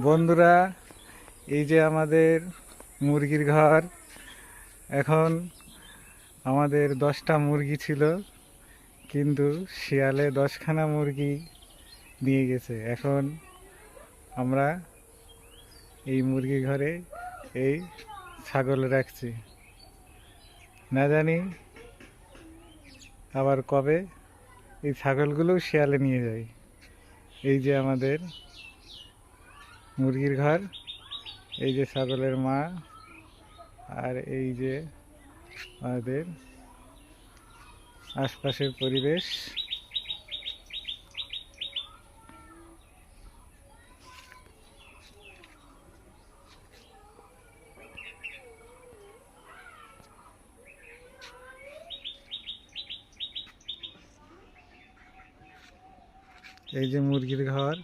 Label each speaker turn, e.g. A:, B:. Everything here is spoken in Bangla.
A: বন্ধুরা, এই যে আমাদের মুরগির ঘর। এখন আমাদের 10টা মুরগি ছিল, কিন্তু শিয়ালে 10খানা মুরগি নিয়ে গেছে। এখন আমরা এই মুরগি ঘরে এই ছাগল রাখছি, না জানি আবার কবে এই ছাগলগুলোও শিয়ালে নিয়ে যায়। এই যে আমাদের মুরগির ঘর, এই যে ছাগলের মা, আর এই যে আমাদের আশপাশের পরিবেশ। এই যে মুরগির ঘর।